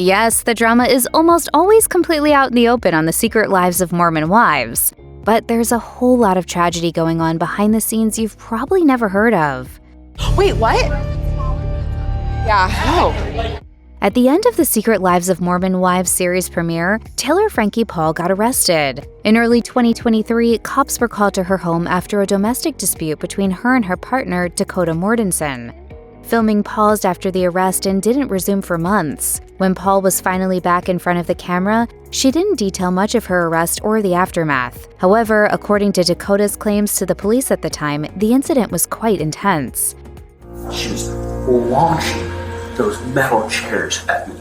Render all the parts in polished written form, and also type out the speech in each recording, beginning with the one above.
Yes, the drama is almost always completely out in the open on the secret lives of Mormon wives. But there's a whole lot of tragedy going on behind the scenes you've probably never heard of. Wait, what? Yeah, oh. At the end of the Secret Lives of Mormon Wives series premiere, Taylor Frankie Paul got arrested. In early 2023, cops were called to her home after a domestic dispute between her and her partner, Dakota Mortensen. Filming paused after the arrest and didn't resume for months. When Paul was finally back in front of the camera, she didn't detail much of her arrest or the aftermath. However, according to Dakota's claims to the police at the time, the incident was quite intense. She was launching those metal chairs at me,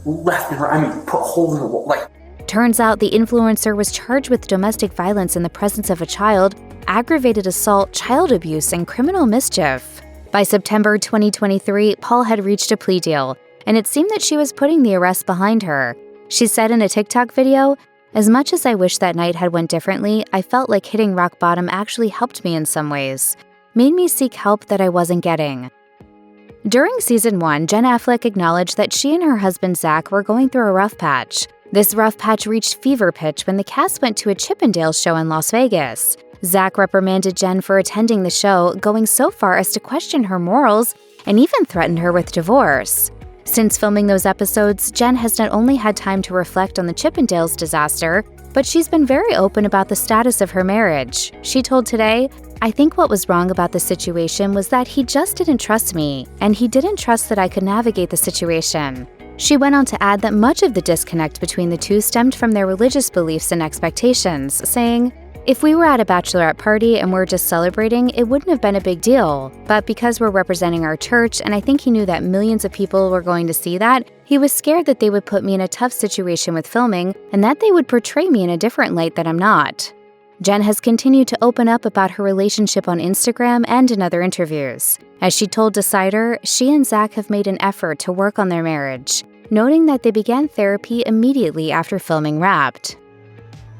left and right. I mean, put holes in the wall, like. Turns out the influencer was charged with domestic violence in the presence of a child, aggravated assault, child abuse, and criminal mischief. By September 2023, Paul had reached a plea deal, and it seemed that she was putting the arrest behind her. She said in a TikTok video, "As much as I wish that night had went differently, I felt like hitting rock bottom actually helped me in some ways. Made me seek help that I wasn't getting." During season 1, Jen Affleck acknowledged that she and her husband Zach were going through a rough patch. This rough patch reached fever pitch when the cast went to a Chippendales show in Las Vegas. Zach reprimanded Jen for attending the show, going so far as to question her morals and even threatened her with divorce. Since filming those episodes, Jen has not only had time to reflect on the Chippendales disaster, but she's been very open about the status of her marriage. She told Today, "I think what was wrong about the situation was that he just didn't trust me, and he didn't trust that I could navigate the situation." She went on to add that much of the disconnect between the two stemmed from their religious beliefs and expectations, saying, "If we were at a bachelorette party and we're just celebrating, it wouldn't have been a big deal. But because we're representing our church, and I think he knew that millions of people were going to see that, he was scared that they would put me in a tough situation with filming and that they would portray me in a different light that I'm not." Jen has continued to open up about her relationship on Instagram and in other interviews. As she told Decider, she and Zach have made an effort to work on their marriage, noting that they began therapy immediately after filming wrapped.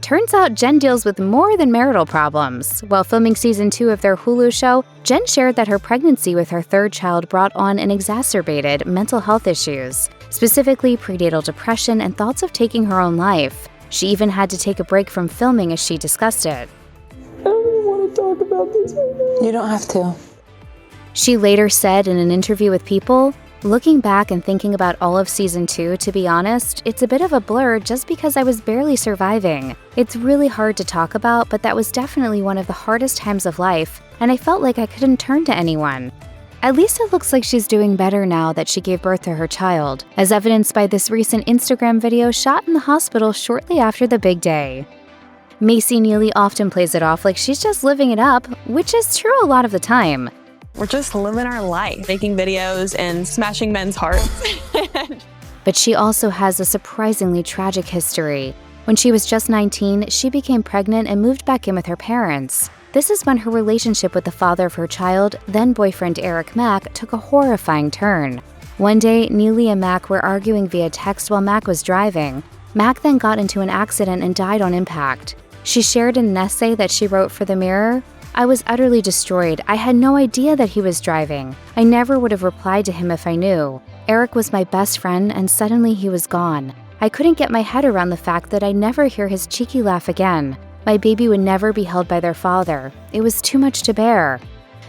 Turns out Jen deals with more than marital problems. While filming season 2 of their Hulu show, Jen shared that her pregnancy with her third child brought on and exacerbated mental health issues, specifically prenatal depression and thoughts of taking her own life. She even had to take a break from filming as she discussed it. I don't want to talk about this right now. You don't have to. She later said in an interview with People, "Looking back and thinking about all of season 2, to be honest, it's a bit of a blur just because I was barely surviving. It's really hard to talk about, but that was definitely one of the hardest times of life, and I felt like I couldn't turn to anyone." At least it looks like she's doing better now that she gave birth to her child, as evidenced by this recent Instagram video shot in the hospital shortly after the big day. Mayci Neeley often plays it off like she's just living it up, which is true a lot of the time. We're just living our life, making videos and smashing men's hearts. But she also has a surprisingly tragic history. When she was just 19, she became pregnant and moved back in with her parents. This is when her relationship with the father of her child, then boyfriend Eric Mack, took a horrifying turn. One day, Neeley and Mack were arguing via text while Mack was driving. Mack then got into an accident and died on impact. She shared in an essay that she wrote for The Mirror, "I was utterly destroyed. I had no idea that he was driving. I never would have replied to him if I knew. Eric was my best friend, and suddenly he was gone. I couldn't get my head around the fact that I'd never hear his cheeky laugh again. My baby would never be held by their father. It was too much to bear."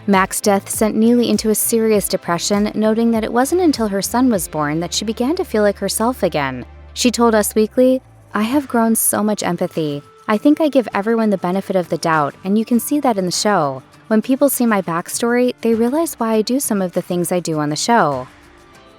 Mack's death sent Neeley into a serious depression, noting that it wasn't until her son was born that she began to feel like herself again. She told Us Weekly, "I have grown so much empathy. I think I give everyone the benefit of the doubt, and you can see that in the show. When people see my backstory, they realize why I do some of the things I do on the show."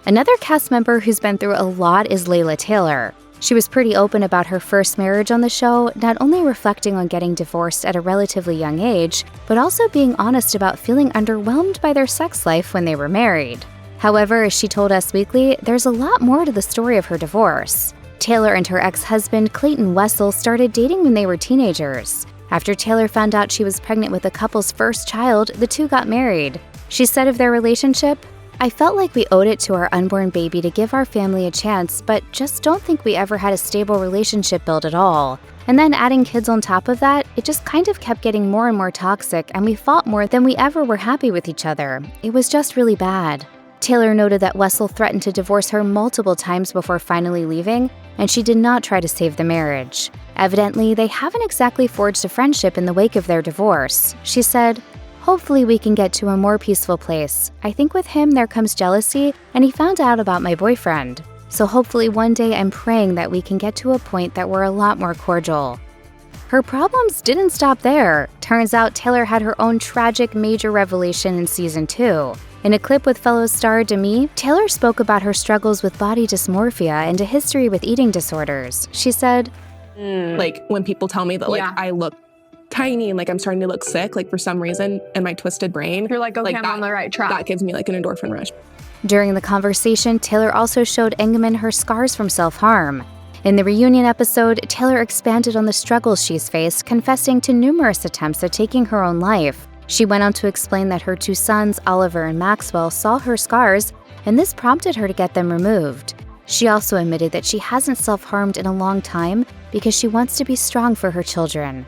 Another cast member who's been through a lot is Layla Taylor. She was pretty open about her first marriage on the show, not only reflecting on getting divorced at a relatively young age, but also being honest about feeling underwhelmed by their sex life when they were married. However, as she told Us Weekly, there's a lot more to the story of her divorce. Taylor and her ex-husband, Clayton Wessel, started dating when they were teenagers. After Taylor found out she was pregnant with the couple's first child, the two got married. She said of their relationship, "I felt like we owed it to our unborn baby to give our family a chance, but just don't think we ever had a stable relationship built at all. And then adding kids on top of that, it just kind of kept getting more and more toxic, and we fought more than we ever were happy with each other. It was just really bad." Taylor noted that Wessel threatened to divorce her multiple times before finally leaving, and she did not try to save the marriage. Evidently, they haven't exactly forged a friendship in the wake of their divorce. She said, "Hopefully we can get to a more peaceful place. I think with him there comes jealousy, and he found out about my boyfriend. So hopefully one day I'm praying that we can get to a point that we're a lot more cordial." Her problems didn't stop there. Turns out Taylor had her own tragic major revelation in season 2. In a clip with fellow star Demi, Taylor spoke about her struggles with body dysmorphia and a history with eating disorders. She said, Like, when people tell me that, like, I look tiny and, like, I'm starting to look sick, like, for some reason, in my twisted brain. You're like, okay, I'm on the right track. That gives me, like, an endorphin rush. During the conversation, Taylor also showed Engemann her scars from self-harm. In the reunion episode, Taylor expanded on the struggles she's faced, confessing to numerous attempts at taking her own life. She went on to explain that her 2 sons, Oliver and Maxwell, saw her scars, and this prompted her to get them removed. She also admitted that she hasn't self-harmed in a long time because she wants to be strong for her children.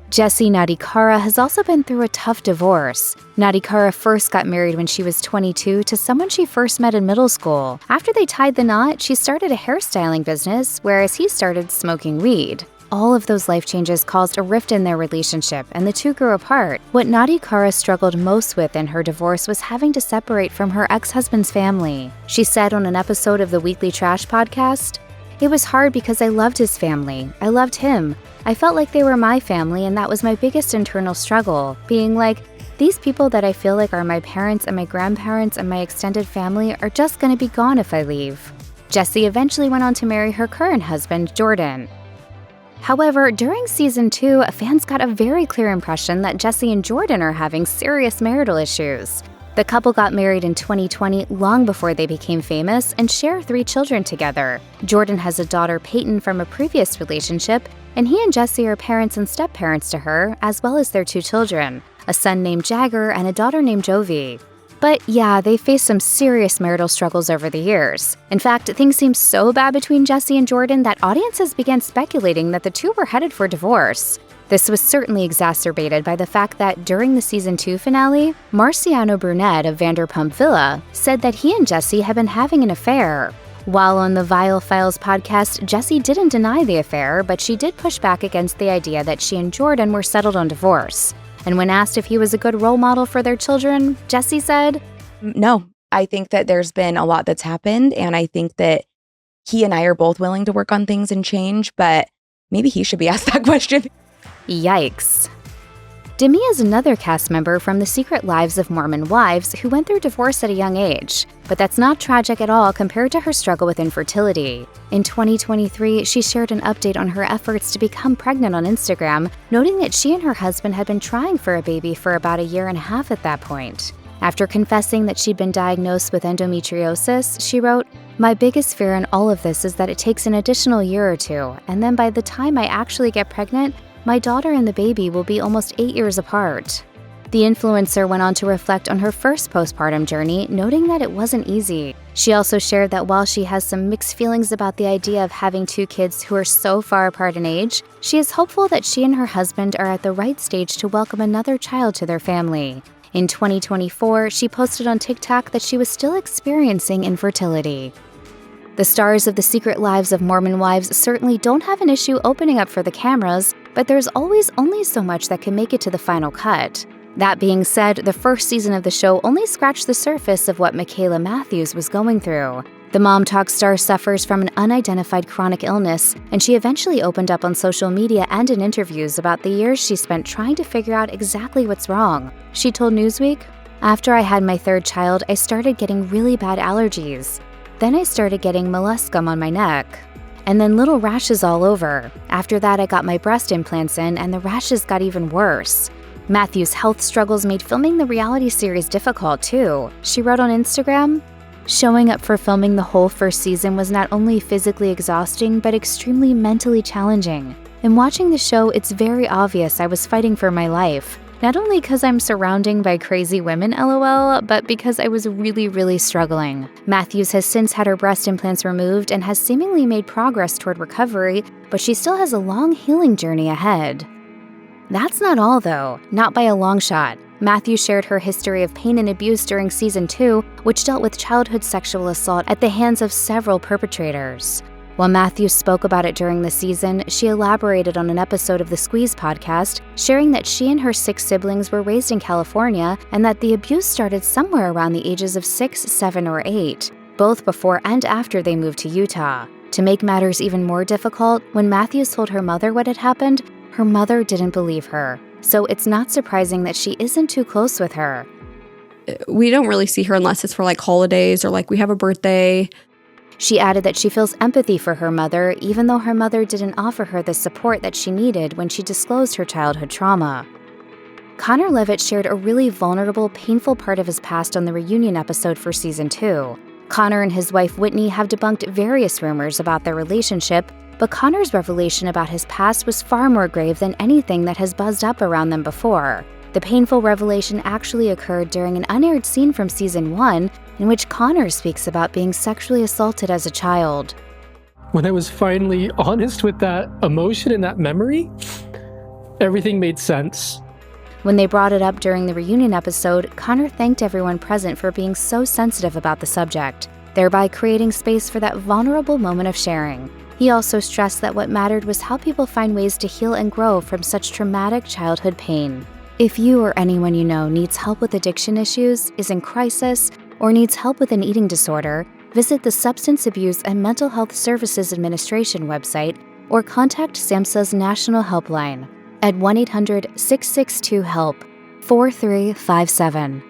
Jessi Ngatikaura has also been through a tough divorce. Ngatikaura first got married when she was 22 to someone she first met in middle school. After they tied the knot, she started a hairstyling business, whereas he started smoking weed. All of those life changes caused a rift in their relationship, and the two grew apart. What Ngatikaura struggled most with in her divorce was having to separate from her ex-husband's family. She said on an episode of the Weekly Trash podcast, "It was hard because I loved his family. I loved him. I felt like they were my family, and that was my biggest internal struggle, being like, these people that I feel like are my parents and my grandparents and my extended family are just gonna be gone if I leave." Jessi eventually went on to marry her current husband, Jordan. However, during season 2, fans got a very clear impression that Jessi and Jordan are having serious marital issues. The couple got married in 2020, long before they became famous, and share 3 children together. Jordan has a daughter, Peyton, from a previous relationship, and he and Jessi are parents and step-parents to her, as well as their 2 children, a son named Jagger and a daughter named Jovi. But yeah, they faced some serious marital struggles over the years. In fact, things seemed so bad between Jessi and Jordan that audiences began speculating that the two were headed for divorce. This was certainly exacerbated by the fact that during the season 2 finale, Marciano Brunet of Vanderpump Villa said that he and Jessi had been having an affair. While on the Vile Files podcast, Jessi didn't deny the affair, but she did push back against the idea that she and Jordan were settled on divorce. And when asked if he was a good role model for their children, Jessi said, "No, I think that there's been a lot that's happened, and I think that he and I are both willing to work on things and change, but maybe he should be asked that question." Yikes. Demi is another cast member from The Secret Lives of Mormon Wives who went through divorce at a young age, but that's not tragic at all compared to her struggle with infertility. In 2023, she shared an update on her efforts to become pregnant on Instagram, noting that she and her husband had been trying for a baby for about a year and a half at that point. After confessing that she'd been diagnosed with endometriosis, she wrote, "My biggest fear in all of this is that it takes an additional year or 2, and then by the time I actually get pregnant, my daughter and the baby will be almost 8 years apart." The influencer went on to reflect on her first postpartum journey, noting that it wasn't easy. She also shared that while she has some mixed feelings about the idea of having 2 kids who are so far apart in age, she is hopeful that she and her husband are at the right stage to welcome another child to their family. In 2024, she posted on TikTok that she was still experiencing infertility. The stars of The Secret Lives of Mormon Wives certainly don't have an issue opening up for the cameras, but there's always only so much that can make it to the final cut. That being said, the first season of the show only scratched the surface of what Mikayla Matthews was going through. The Mom Talk star suffers from an unidentified chronic illness, and she eventually opened up on social media and in interviews about the years she spent trying to figure out exactly what's wrong. She told Newsweek, "After I had my 3rd child, I started getting really bad allergies. Then I started getting molluscum on my neck. And then little rashes all over. After that, I got my breast implants in, and the rashes got even worse." Matthews' health struggles made filming the reality series difficult, too. She wrote on Instagram, "Showing up for filming the whole first season was not only physically exhausting, but extremely mentally challenging. In watching the show, it's very obvious I was fighting for my life. Not only because I'm surrounded by crazy women, LOL, but because I was really struggling." Matthews has since had her breast implants removed and has seemingly made progress toward recovery, but she still has a long healing journey ahead. That's not all, though, not by a long shot. Matthews shared her history of pain and abuse during season 2, which dealt with childhood sexual assault at the hands of several perpetrators. While Matthews spoke about it during the season, she elaborated on an episode of the Squeeze podcast, sharing that she and her 6 siblings were raised in California and that the abuse started somewhere around the ages of 6, 7, or 8, both before and after they moved to Utah. To make matters even more difficult, when Matthews told her mother what had happened, her mother didn't believe her. So it's not surprising that she isn't too close with her. We don't really see her unless it's for like holidays or like we have a birthday. She added that she feels empathy for her mother, even though her mother didn't offer her the support that she needed when she disclosed her childhood trauma. Connor Leavitt shared a really vulnerable, painful part of his past on the reunion episode for season 2. Connor and his wife Whitney have debunked various rumors about their relationship, but Connor's revelation about his past was far more grave than anything that has buzzed up around them before. The painful revelation actually occurred during an unaired scene from season 1, in which Connor speaks about being sexually assaulted as a child. When I was finally honest with that emotion and that memory, everything made sense. When they brought it up during the reunion episode, Connor thanked everyone present for being so sensitive about the subject, thereby creating space for that vulnerable moment of sharing. He also stressed that what mattered was how people find ways to heal and grow from such traumatic childhood pain. If you or anyone you know needs help with addiction issues, is in crisis, or needs help with an eating disorder, visit the Substance Abuse and Mental Health Services Administration website or contact SAMHSA's National Helpline at 1-800-662-HELP, 4357.